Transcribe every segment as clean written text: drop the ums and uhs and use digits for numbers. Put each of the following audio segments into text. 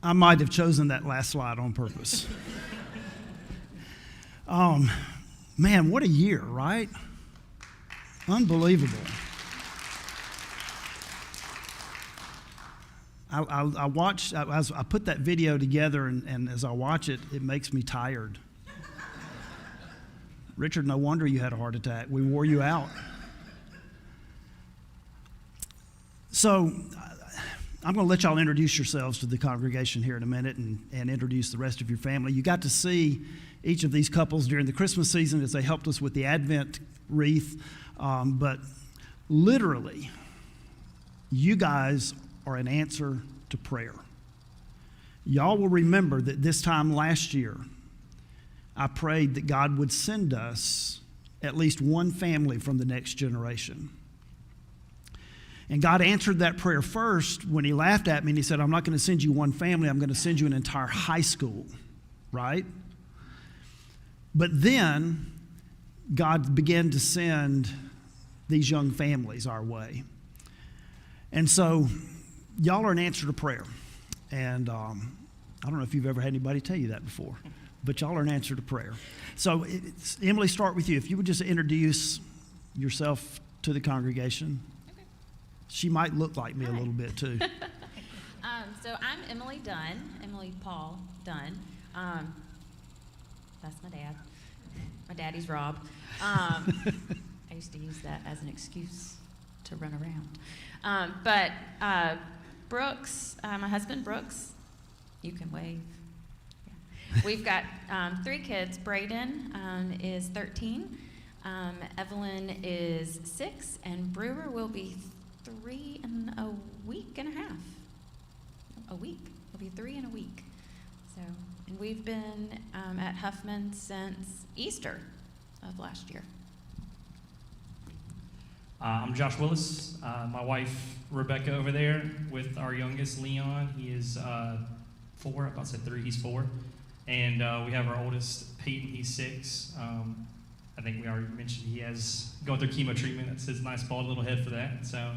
I might have chosen that last slide on purpose. Man, what a year, right? Unbelievable. I watched, I put that video together, and as I watch it, it makes me tired. Richard, no wonder you had a heart attack. We wore you out. So I'm going to let y'all introduce yourselves to the congregation here in a minute and introduce the rest of your family. You got to see each of these couples during the Christmas season as they helped us with the Advent wreath. But literally, you guys are an answer to prayer. Y'all will remember that this time last year, I prayed that God would send us at least one family from the next generation. And God answered that prayer first when he laughed at me and he said, I'm not going to send you one family, I'm going to send you an entire high school, right? But then God began to send these young families our way. And so y'all are an answer to prayer. And I don't know if you've ever had anybody tell you that before, but y'all are an answer to prayer. So Emily, start with you. If you would just introduce yourself to the congregation. She might look like me a little bit too. So I'm Emily Paul Dunn. That's my dad. My daddy's Rob. I used to use that as an excuse to run around. But Brooks, my husband Brooks, you can wave. Yeah. We've got 3 kids. Braden is 13. Evelyn is 6, and Brewer will be 3 in a week and a half. A week. It'll be 3 in a week. So, and we've been at Huffman since Easter of last year. I'm Josh Willis. My wife Rebecca over there with our youngest Leon. He is 4. I about said 3. He's 4. And we have our oldest Peyton. He's 6. I think we already mentioned he has going through chemo treatment. That's his nice bald little head for that. So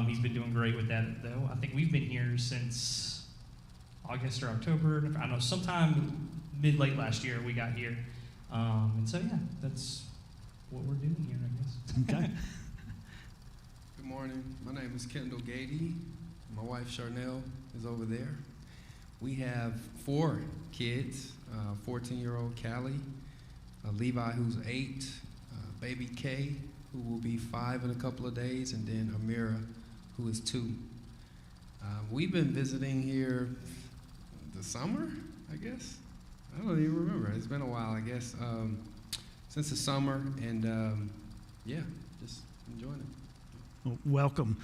he's been doing great with that, though. I think we've been here since August or October. I know sometime mid-late last year we got here. And so, yeah, that's what we're doing here, I guess. Okay. Good morning. My name is Kendall Gady. My wife, Charnel, is over there. We have 4 kids, 14-year-old Callie, Levi, who's 8, baby Kay, who will be 5 in a couple of days, and then Amira, who is 2. We've been visiting here the summer, I guess. I don't even remember. It's been a while, I guess, since the summer, and yeah, just enjoying it. Well, welcome.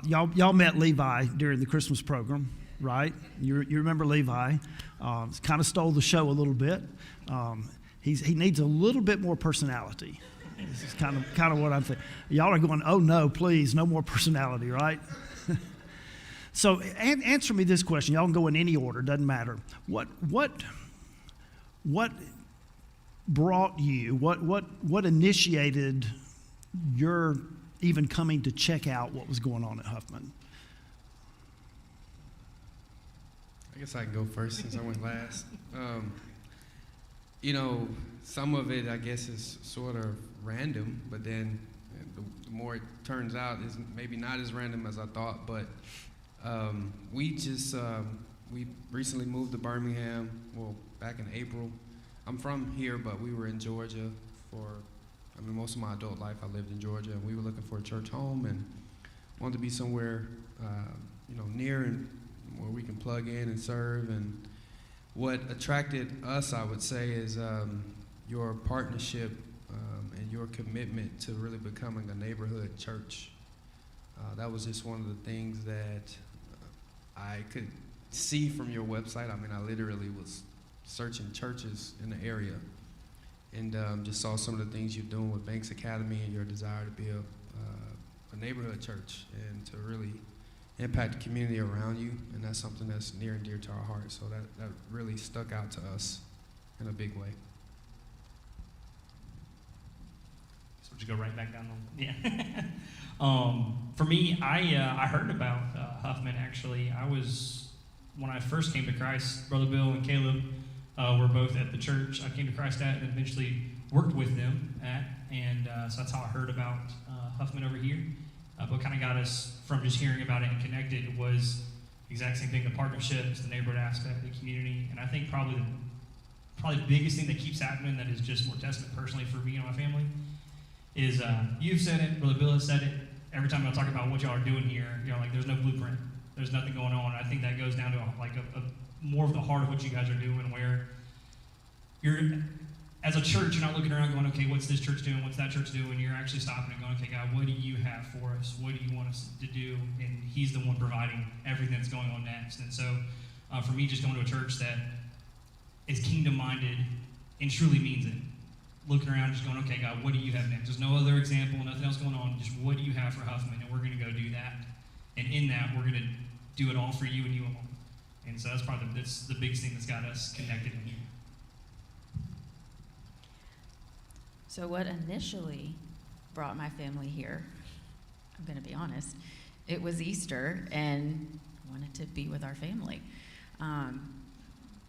Y'all met Levi during the Christmas program, right? You remember Levi. Kind of stole the show a little bit. He needs a little bit more personality. This is kind of what I'm thinking. Y'all are going, oh no, please, no more personality, right? So answer me this question. Y'all can go in any order, doesn't matter. What brought you? What initiated your even coming to check out what was going on at Huffman? I guess I can go first since I went last. You know, some of it, I guess, is sort of random, but then the more it turns out, is maybe not as random as I thought. But we recently moved to Birmingham, well, back in April. I'm from here, but we were in Georgia most of my adult life I lived in Georgia, and we were looking for a church home and wanted to be somewhere, near and where we can plug in and serve. And what attracted us, I would say, is your partnership and your commitment to really becoming a neighborhood church. That was just one of the things that I could see from your website. I mean, I literally was searching churches in the area and just saw some of the things you're doing with Banks Academy and your desire to be a neighborhood church and to really impact the community around you, and that's something that's near and dear to our heart. So that really stuck out to us in a big way. So just go right back down the, yeah. For me, I heard about Huffman, actually. I was when I first came to Christ, Brother Bill and Caleb were both at the church I came to Christ at, and eventually worked with them at, and so that's how I heard about Huffman over here. What kind of got us from just hearing about it and connected was the exact same thing: the partnerships, the neighborhood aspect, the community, and I think probably the biggest thing that keeps happening that is just more testament personally for me and my family is you've said it, Brother Bill has said it. Every time I talk about what y'all are doing here, like there's no blueprint, there's nothing going on. I think that goes down to a more of the heart of what you guys are doing, where you're as a church, you're not looking around going, okay, what's this church doing, what's that church doing? You're actually stopping and going, okay, God, what do you have for us? What do you want us to do? And He's the one providing everything that's going on next. And so for me, just going to a church that is kingdom-minded and truly means it. Looking around, just going, okay, God, what do you have next? There's no other example, nothing else going on. Just what do you have for Huffman? And we're going to go do that. And in that, we're going to do it all for you and you alone. And so that's probably that's the biggest thing that's got us connected in here. So what initially brought my family here, I'm going to be honest, it was Easter and wanted to be with our family.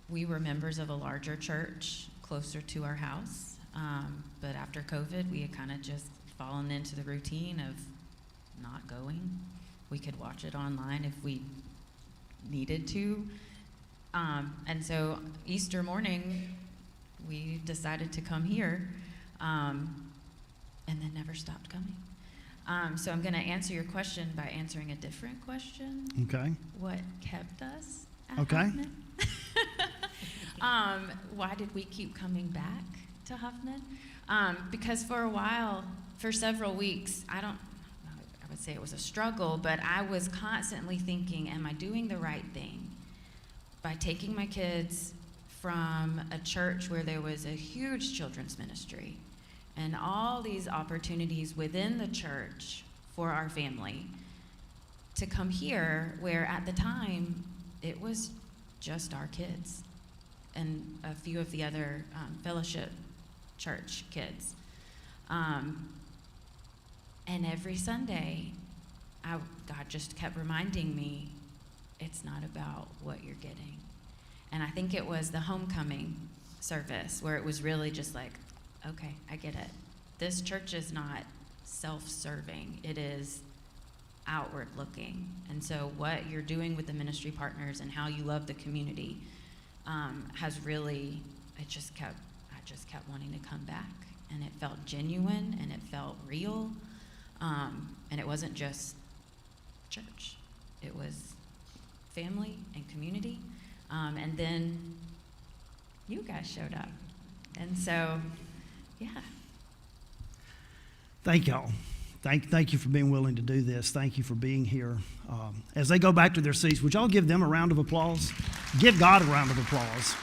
We were members of a larger church closer to our house, but after COVID, we had kind of just fallen into the routine of not going. We could watch it online if we needed to. And so Easter morning, we decided to come here. And then never stopped coming. So I'm going to answer your question by answering a different question. Okay. What kept us at Okay. Huffman? Why did we keep coming back to Huffman? Because for a while, for several weeks, I would say it was a struggle, but I was constantly thinking, am I doing the right thing by taking my kids from a church where there was a huge children's ministry and all these opportunities within the church for our family to come here where at the time it was just our kids and a few of the other fellowship church kids. And every Sunday, God just kept reminding me, it's not about what you're getting. And I think it was the homecoming service where it was really just like, okay, I get it. This church is not self-serving. It is outward looking. And so what you're doing with the ministry partners and how you love the community has really, I just kept wanting to come back. And it felt genuine and it felt real. And it wasn't just church. It was family and community. And then you guys showed up. And so, yeah. Thank y'all. Thank you for being willing to do this. Thank you for being here. As they go back to their seats, would y'all give them a round of applause? Give God a round of applause.